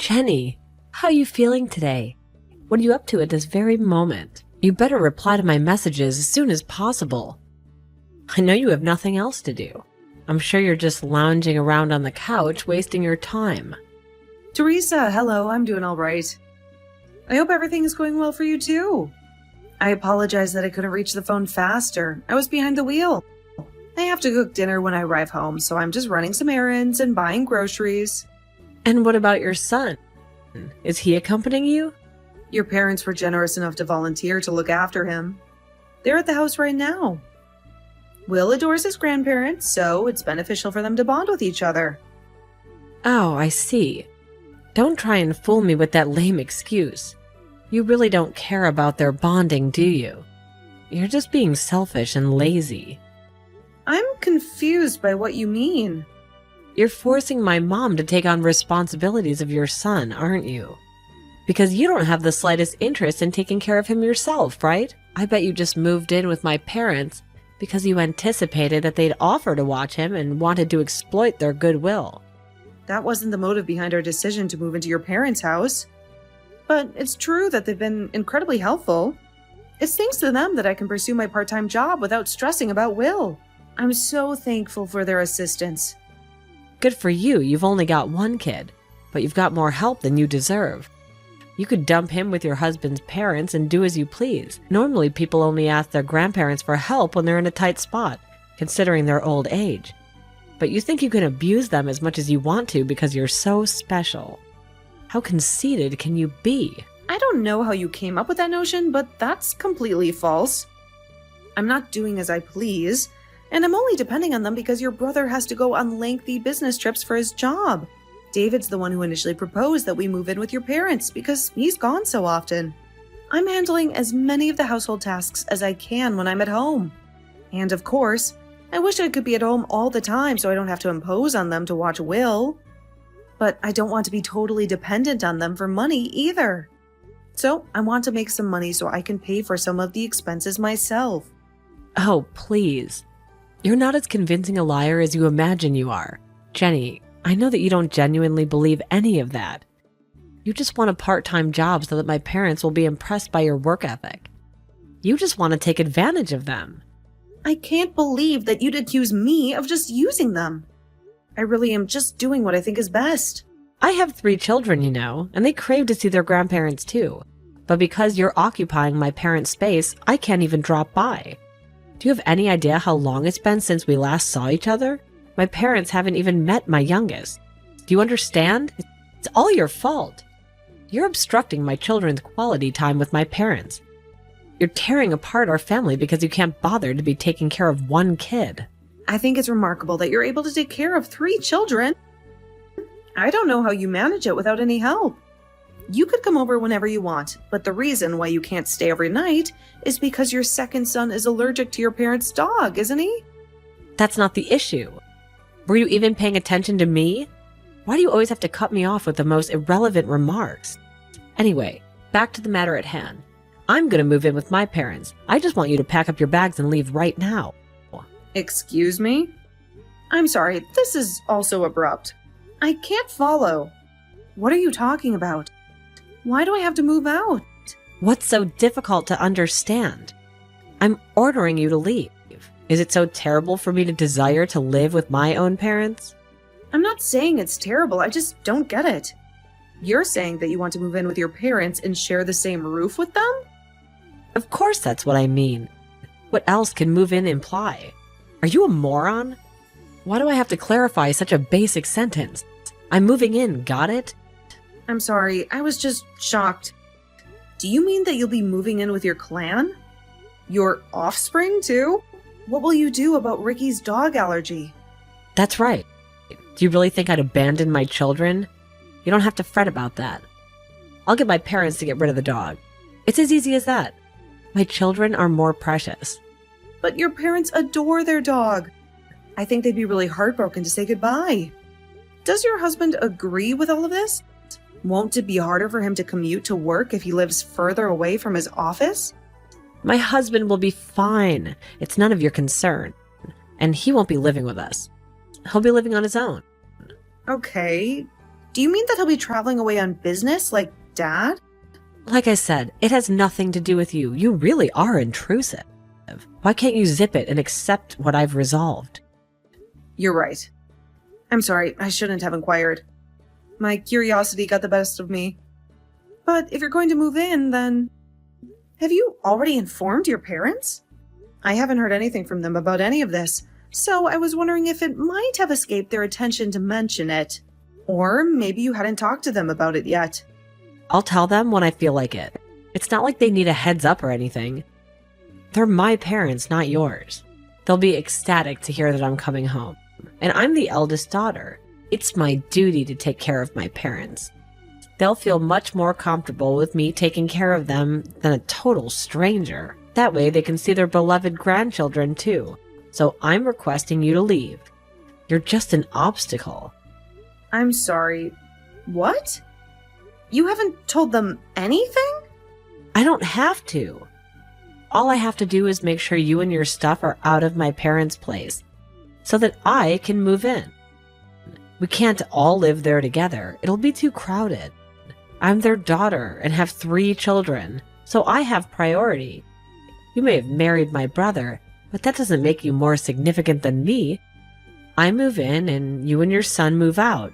Jenny, how are you feeling today? What are you up to at this very moment? You better reply to my messages as soon as possible. I know you have nothing else to do. I'm sure you're just lounging around on the couch, wasting your time. Teresa, hello, I'm doing all right. I hope everything is going well for you too. I apologize that I couldn't reach the phone faster. I was behind the wheel. I have to cook dinner when I arrive home, so I'm just running some errands and buying groceries. And what about your son? Is he accompanying you? Your parents were generous enough to volunteer to look after him. They're at the house right now. Will adores his grandparents, so it's beneficial for them to bond with each other. Oh, I see. Don't try and fool me with that lame excuse. You really don't care about their bonding, do you? You're just being selfish and lazy. I'm confused by what you mean. You're forcing my mom to take on responsibilities of your son, aren't you? Because you don't have the slightest interest in taking care of him yourself, right? I bet you just moved in with my parents because you anticipated that they'd offer to watch him and wanted to exploit their goodwill. That wasn't the motive behind our decision to move into your parents' house. But it's true that they've been incredibly helpful. It's thanks to them that I can pursue my part-time job without stressing about Will. I'm so thankful for their assistance. Good for you, you've only got one kid, but you've got more help than you deserve. You could dump him with your husband's parents and do as you please. Normally, people only ask their grandparents for help when they're in a tight spot, considering their old age. But you think you can abuse them as much as you want to because you're so special. How conceited can you be? I don't know how you came up with that notion, but that's completely false. I'm not doing as I please, and I'm only depending on them because your brother has to go on lengthy business trips for his job. David's the one who initially proposed that we move in with your parents because he's gone so often. I'm handling as many of the household tasks as I can when I'm at home. And of course, I wish I could be at home all the time so I don't have to impose on them to watch Will. But I don't want to be totally dependent on them for money either. So I want to make some money so I can pay for some of the expenses myself. Oh, please. You're not as convincing a liar as you imagine you are. Jenny, I know that you don't genuinely believe any of that. You just want a part-time job so that my parents will be impressed by your work ethic. You just want to take advantage of them. I can't believe that you'd accuse me of just using them. I really am just doing what I think is best. I have 3 children, you know, and they crave to see their grandparents too. But because you're occupying my parents' space, I can't even drop by. Do you have any idea how long it's been since we last saw each other? My parents haven't even met my youngest. Do you understand? It's all your fault. You're obstructing my children's quality time with my parents. You're tearing apart our family because you can't bother to be taking care of one kid. I think it's remarkable that you're able to take care of 3 children. I don't know how you manage it without any help. You could come over whenever you want, but the reason why you can't stay every night is because your second son is allergic to your parents' dog, isn't he? That's not the issue. Were you even paying attention to me? Why do you always have to cut me off with the most irrelevant remarks? Anyway, back to the matter at hand. I'm going to move in with my parents. I just want you to pack up your bags and leave right now. Excuse me? I'm sorry, this is also abrupt. I can't follow. What are you talking about? Why do I have to move out? What's so difficult to understand? I'm ordering you to leave. Is it so terrible for me to desire to live with my own parents? I'm not saying it's terrible, I just don't get it. You're saying that you want to move in with your parents and share the same roof with them? Of course that's what I mean. What else can move in imply? Are you a moron? Why do I have to clarify such a basic sentence? I'm moving in, got it? I'm sorry, I was just shocked. Do you mean that you'll be moving in with your clan? Your offspring, too? What will you do about Ricky's dog allergy? That's right. Do you really think I'd abandon my children? You don't have to fret about that. I'll get my parents to get rid of the dog. It's as easy as that. My children are more precious. But your parents adore their dog. I think they'd be really heartbroken to say goodbye. Does your husband agree with all of this? Won't it be harder for him to commute to work if he lives further away from his office? My husband will be fine. It's none of your concern. And he won't be living with us. He'll be living on his own. Okay. Do Do you mean that he'll be traveling away on business like Dad? Like I said, it has nothing to do with you. You really are intrusive. Why can't you zip it and accept what I've resolved? You're right. I'm sorry, I shouldn't have inquired. My curiosity got the best of me. But if you're going to move in, then... Have you already informed your parents? I haven't heard anything from them about any of this, so I was wondering if it might have escaped their attention to mention it. Or maybe you hadn't talked to them about it yet. I'll tell them when I feel like it. It's not like they need a heads up or anything. They're my parents, not yours. They'll be ecstatic to hear that I'm coming home. And I'm the eldest daughter. It's my duty to take care of my parents. They'll feel much more comfortable with me taking care of them than a total stranger. That way they can see their beloved grandchildren too. So I'm requesting you to leave. You're just an obstacle. I'm sorry. What? You haven't told them anything? I don't have to. All I have to do is make sure you and your stuff are out of my parents' place so that I can move in. We can't all live there together. It'll be too crowded. I'm their daughter and have 3 children, so I have priority. You may have married my brother, but that doesn't make you more significant than me. I move in and you and your son move out.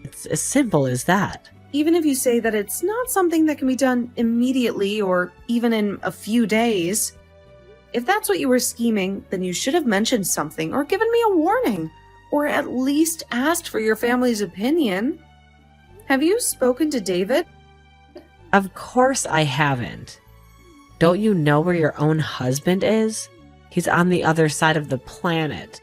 It's as simple as that. Even if you say that it's not something that can be done immediately or even in a few days, if that's what you were scheming, then you should have mentioned something or given me a warning, or at least asked for your family's opinion. Have you spoken to David? Of course I haven't. Don't you know where your own husband is? He's on the other side of the planet.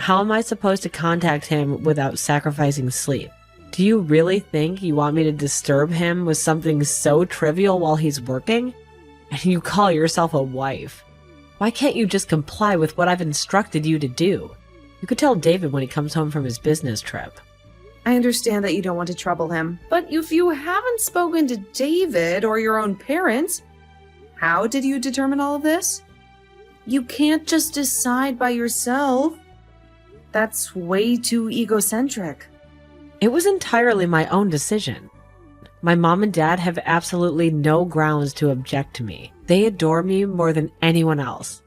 How am I supposed to contact him without sacrificing sleep? Do you really think you want me to disturb him with something so trivial while he's working? And you call yourself a wife. Why can't you just comply with what I've instructed you to do? You could tell David when he comes home from his business trip. I understand that you don't want to trouble him, but if you haven't spoken to David or your own parents, how did you determine all of this? You can't just decide by yourself. That's way too egocentric. It was entirely my own decision. My mom and dad have absolutely no grounds to object to me. They adore me more than anyone else.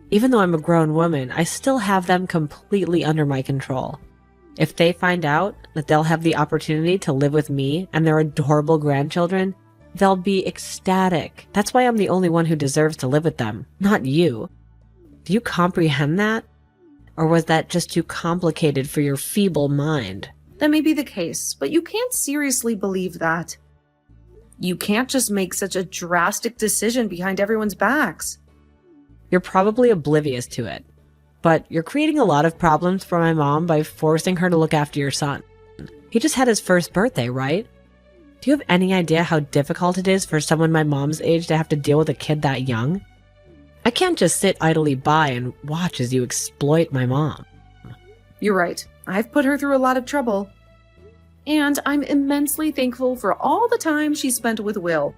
Even though I'm a grown woman, I still have them completely under my control. If they find out that they'll have the opportunity to live with me and their adorable grandchildren, they'll be ecstatic. That's why I'm the only one who deserves to live with them, not you. Do you comprehend that? Or was that just too complicated for your feeble mind? That may be the case, but you can't seriously believe that. You can't just make such a drastic decision behind everyone's backs. You're probably oblivious to it, but you're creating a lot of problems for my mom by forcing her to look after your son. He just had his first birthday, right? Do you have any idea how difficult it is for someone my mom's age to have to deal with a kid that young? I can't just sit idly by and watch as you exploit my mom. You're right. I've put her through a lot of trouble. And I'm immensely thankful for all the time she spent with Will.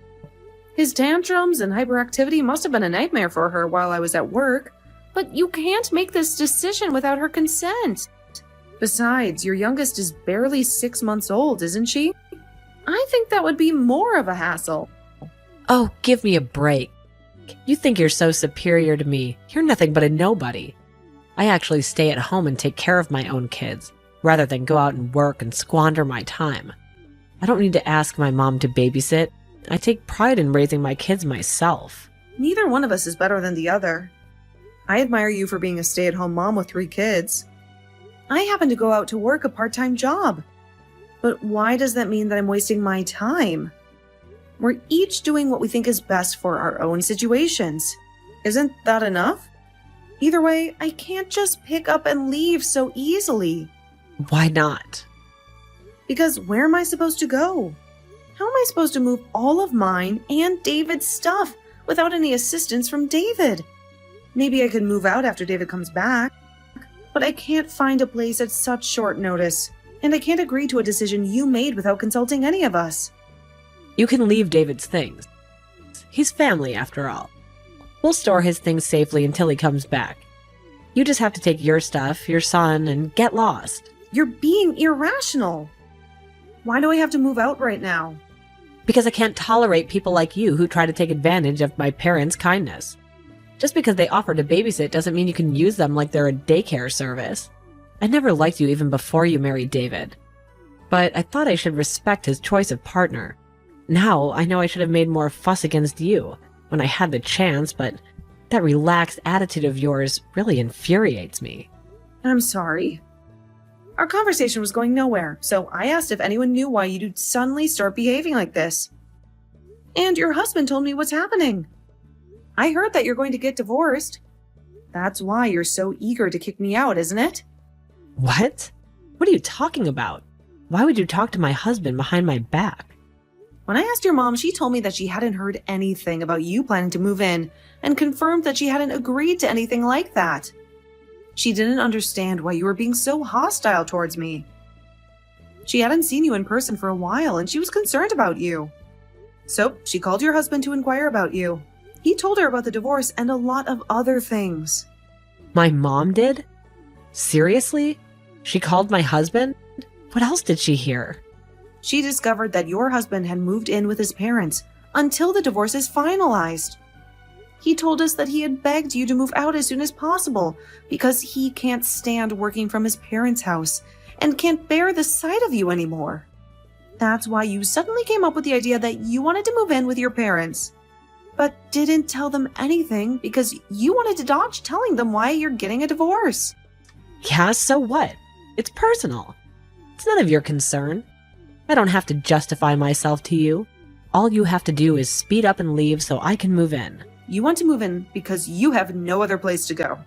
His tantrums and hyperactivity must have been a nightmare for her while I was at work, but you can't make this decision without her consent. Besides, your youngest is barely 6 months old, isn't she? I think that would be more of a hassle. Oh, give me a break. You think you're so superior to me. You're nothing but a nobody. I actually stay at home and take care of my own kids, rather than go out and work and squander my time. I don't need to ask my mom to babysit. I take pride in raising my kids myself. Neither one of us is better than the other. I admire you for being a stay-at-home mom with 3 kids. I happen to go out to work a part-time job. But why does that mean that I'm wasting my time? We're each doing what we think is best for our own situations. Isn't that enough? Either way, I can't just pick up and leave so easily. Why not? Because where am I supposed to go? How am I supposed to move all of mine and David's stuff without any assistance from David? Maybe I could move out after David comes back, but I can't find a place at such short notice, and I can't agree to a decision you made without consulting any of us. You can leave David's things. He's family, after all. We'll store his things safely until he comes back. You just have to take your stuff, your son, and get lost. You're being irrational. Why do I have to move out right now? Because I can't tolerate people like you who try to take advantage of my parents' kindness. Just because they offer to babysit doesn't mean you can use them like they're a daycare service. I never liked you even before you married David. But I thought I should respect his choice of partner. Now I know I should have made more fuss against you when I had the chance, but that relaxed attitude of yours really infuriates me. I'm sorry. Our conversation was going nowhere, so I asked if anyone knew why you'd suddenly start behaving like this. And your husband told me what's happening. I heard that you're going to get divorced. That's why you're so eager to kick me out, isn't it? What? What are you talking about? Why would you talk to my husband behind my back? When I asked your mom, she told me that she hadn't heard anything about you planning to move in and confirmed that she hadn't agreed to anything like that. She didn't understand why you were being so hostile towards me. She hadn't seen you in person for a while and she was concerned about you. So she called your husband to inquire about you. He told her about the divorce and a lot of other things. My mom did? Seriously? She called my husband? What else did she hear? She discovered that your husband had moved in with his parents until the divorce is finalized. He told us that he had begged you to move out as soon as possible because he can't stand working from his parents' house and can't bear the sight of you anymore. That's why you suddenly came up with the idea that you wanted to move in with your parents, but didn't tell them anything because you wanted to dodge telling them why you're getting a divorce. Yeah, so what? It's personal. It's none of your concern. I don't have to justify myself to you. All you have to do is speed up and leave so I can move in. You want to move in because you have no other place to go.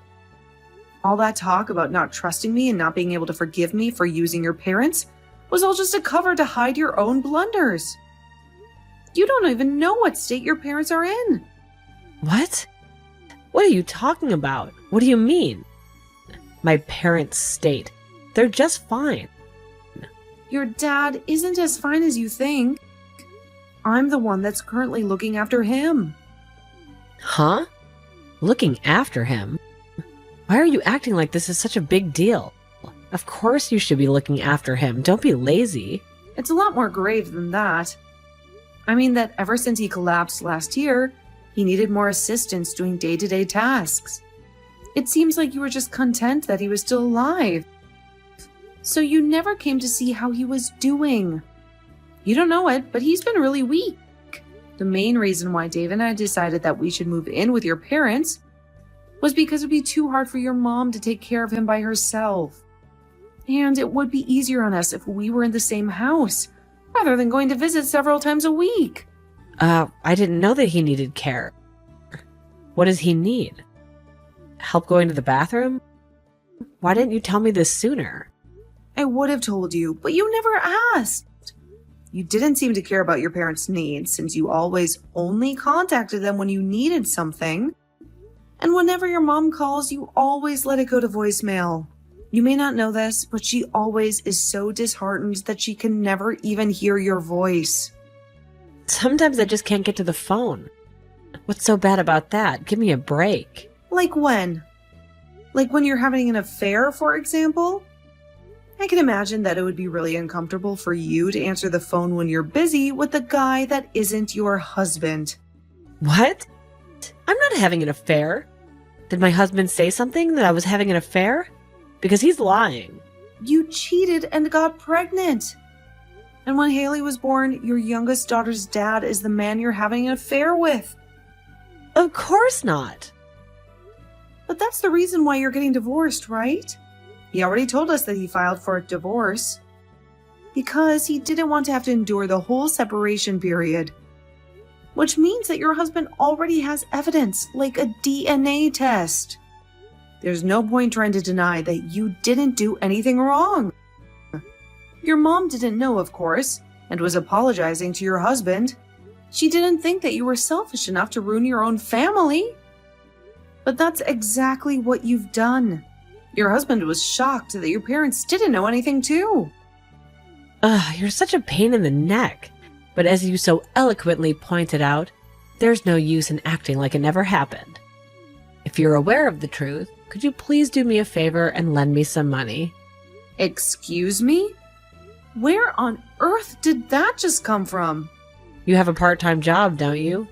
All that talk about not trusting me and not being able to forgive me for using your parents was all just a cover to hide your own blunders. You don't even know what state your parents are in. What? What are you talking about? What do you mean? My parents' state. They're just fine. Your dad isn't as fine as you think. I'm the one that's currently looking after him. Huh? Looking after him? Why are you acting like this is such a big deal? Of course you should be looking after him. Don't be lazy. It's a lot more grave than that. I mean that ever since he collapsed last year, he needed more assistance doing day-to-day tasks. It seems like you were just content that he was still alive. So you never came to see how he was doing. You don't know it, but he's been really weak. The main reason why Dave and I decided that we should move in with your parents was because it would be too hard for your mom to take care of him by herself. And it would be easier on us if we were in the same house, rather than going to visit several times a week. I didn't know that he needed care. What does he need? Help going to the bathroom? Why didn't you tell me this sooner? I would have told you, but you never asked. You didn't seem to care about your parents' needs since you always only contacted them when you needed something. And whenever your mom calls, you always let it go to voicemail. You may not know this, but she always is so disheartened that she can never even hear your voice. Sometimes I just can't get to the phone. What's so bad about that? Give me a break. Like when? Like when you're having an affair, for example? I can imagine that it would be really uncomfortable for you to answer the phone when you're busy with a guy that isn't your husband. What? I'm not having an affair. Did my husband say something that I was having an affair? Because he's lying. You cheated and got pregnant. And when Haley was born, your youngest daughter's dad is the man you're having an affair with. Of course not. But that's the reason why you're getting divorced, right? He already told us that he filed for a divorce because he didn't want to have to endure the whole separation period. Which means that your husband already has evidence, like a DNA test. There's no point trying to deny that you didn't do anything wrong. Your mom didn't know, of course, and was apologizing to your husband. She didn't think that you were selfish enough to ruin your own family. But that's exactly what you've done. Your husband was shocked that your parents didn't know anything too. You're such a pain in the neck. But as you so eloquently pointed out, there's no use in acting like it never happened. If you're aware of the truth, could you please do me a favor and lend me some money? Excuse me? Where on earth did that just come from? You have a part-time job, don't you?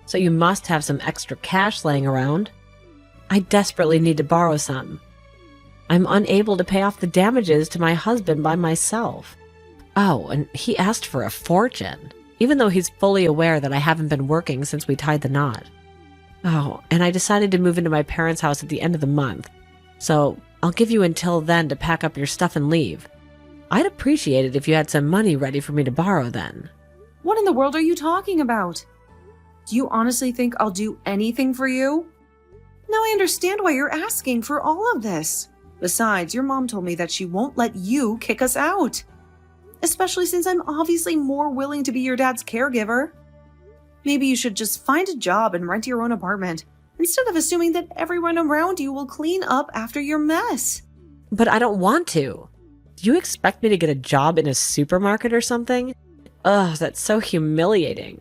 So you must have some extra cash laying around. I desperately need to borrow some. I'm unable to pay off the damages to my husband by myself. Oh, and he asked for a fortune, even though he's fully aware that I haven't been working since we tied the knot. Oh, and I decided to move into my parents' house at the end of the month, so I'll give you until then to pack up your stuff and leave. I'd appreciate it if you had some money ready for me to borrow then. What in the world are you talking about? Do you honestly think I'll do anything for you? Now I understand why you're asking for all of this. Besides, your mom told me that she won't let you kick us out. Especially since I'm obviously more willing to be your dad's caregiver. Maybe you should just find a job and rent your own apartment, instead of assuming that everyone around you will clean up after your mess. But I don't want to. Do you expect me to get a job in a supermarket or something? Ugh, that's so humiliating.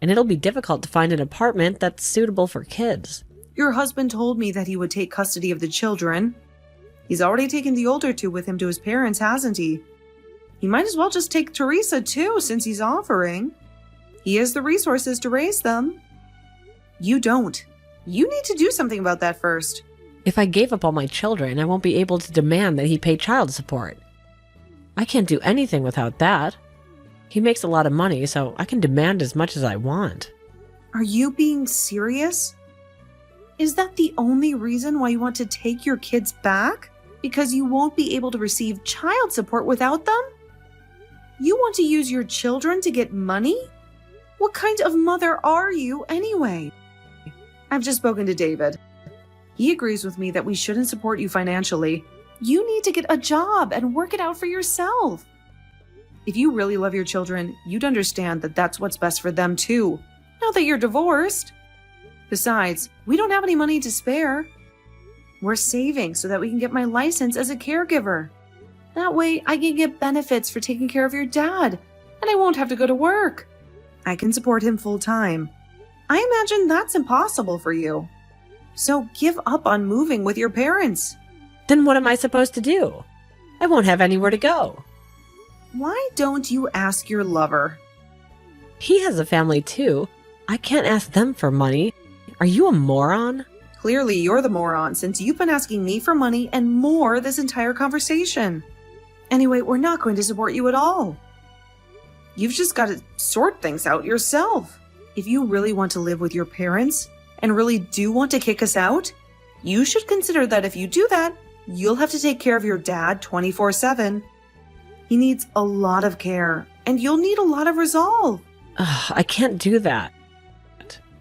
And it'll be difficult to find an apartment that's suitable for kids. Your husband told me that he would take custody of the children. He's already taken the older two with him to his parents, hasn't he? He might as well just take Teresa too, since he's offering. He has the resources to raise them. You don't. You need to do something about that first. If I gave up all my children, I won't be able to demand that he pay child support. I can't do anything without that. He makes a lot of money, so I can demand as much as I want. Are you being serious? Is that the only reason why you want to take your kids back? Because you won't be able to receive child support without them? You want to use your children to get money? What kind of mother are you anyway? I've just spoken to David. He agrees with me that we shouldn't support you financially. You need to get a job and work it out for yourself. If you really love your children, you'd understand that that's what's best for them too, now that you're divorced. Besides, we don't have any money to spare. We're saving so that we can get my license as a caregiver. That way, I can get benefits for taking care of your dad, and I won't have to go to work. I can support him full time. I imagine that's impossible for you. So give up on moving with your parents. Then what am I supposed to do? I won't have anywhere to go. Why don't you ask your lover? He has a family too. I can't ask them for money. Are you a moron? Clearly, you're the moron since you've been asking me for money and more this entire conversation. Anyway, we're not going to support you at all. You've just got to sort things out yourself. If you really want to live with your parents and really do want to kick us out, you should consider that if you do that, you'll have to take care of your dad 24/7. He needs a lot of care, and you'll need a lot of resolve. I can't do that.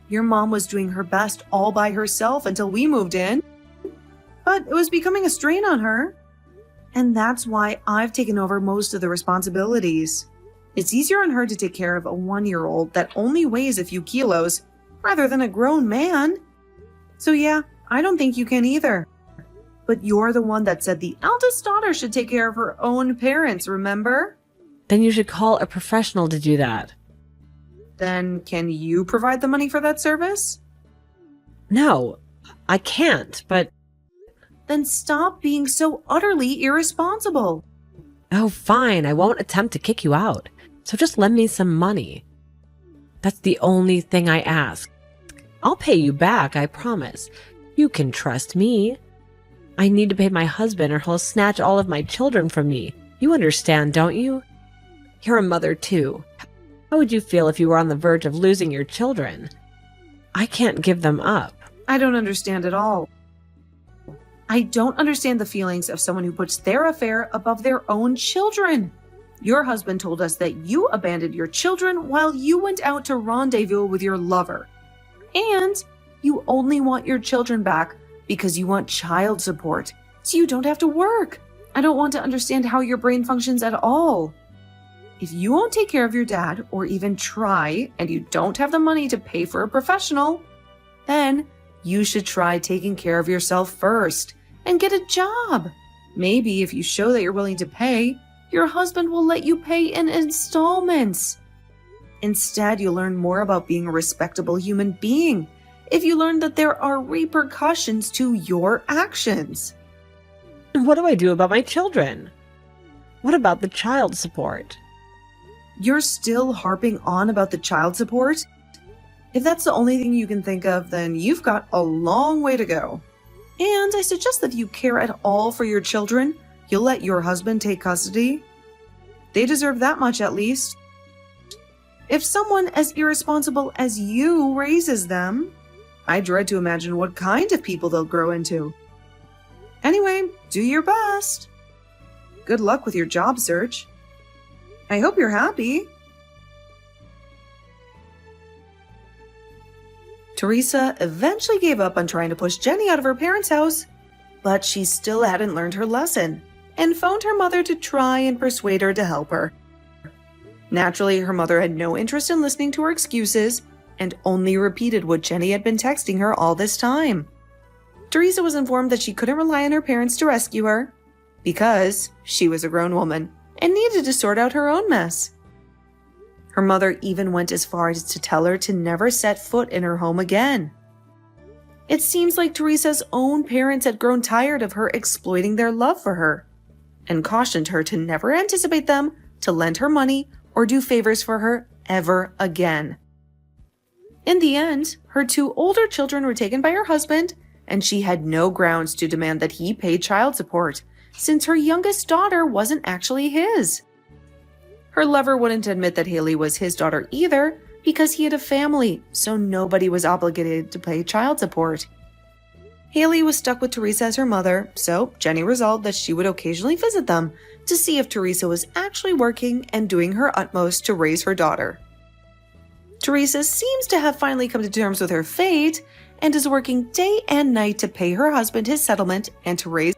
Your mom was doing her best all by herself until we moved in, but it was becoming a strain on her. And that's why I've taken over most of the responsibilities. It's easier on her to take care of a 1-year-old that only weighs a few kilos rather than a grown man. So yeah, I don't think you can either. But you're the one that said the eldest daughter should take care of her own parents, remember? Then you should call a professional to do that. Then can you provide the money for that service? No, I can't, but... Then stop being so utterly irresponsible. Oh, fine, I won't attempt to kick you out. So just lend me some money. That's the only thing I ask. I'll pay you back, I promise. You can trust me. I need to pay my husband or he'll snatch all of my children from me. You understand, don't you? You're a mother too. How would you feel if you were on the verge of losing your children? I can't give them up. I don't understand at all. I don't understand the feelings of someone who puts their affair above their own children. Your husband told us that you abandoned your children while you went out to rendezvous with your lover. And you only want your children back because you want child support, so you don't have to work. I don't want to understand how your brain functions at all. If you won't take care of your dad, or even try, and you don't have the money to pay for a professional, then you should try taking care of yourself first and get a job. Maybe if you show that you're willing to pay, your husband will let you pay in installments. Instead, you'll learn more about being a respectable human being if you learn that there are repercussions to your actions. What do I do about my children? What about the child support? You're still harping on about the child support? If that's the only thing you can think of, then you've got a long way to go. And I suggest that if you care at all for your children, you'll let your husband take custody. They deserve that much at least. If someone as irresponsible as you raises them, I dread to imagine what kind of people they'll grow into. Anyway, do your best. Good luck with your job search. I hope you're happy. Teresa eventually gave up on trying to push Jenny out of her parents' house, but she still hadn't learned her lesson and phoned her mother to try and persuade her to help her. Naturally, her mother had no interest in listening to her excuses and only repeated what Jenny had been texting her all this time. Teresa was informed that she couldn't rely on her parents to rescue her because she was a grown woman and needed to sort out her own mess. Her mother even went as far as to tell her to never set foot in her home again. It seems like Teresa's own parents had grown tired of her exploiting their love for her and cautioned her to never anticipate them to lend her money or do favors for her ever again. In the end, her 2 older children were taken by her husband, and she had no grounds to demand that he pay child support, since her youngest daughter wasn't actually his. Her lover wouldn't admit that Haley was his daughter either, because he had a family, so nobody was obligated to pay child support. Haley was stuck with Teresa as her mother, so Jenny resolved that she would occasionally visit them to see if Teresa was actually working and doing her utmost to raise her daughter. Teresa seems to have finally come to terms with her fate and is working day and night to pay her husband his settlement and to raise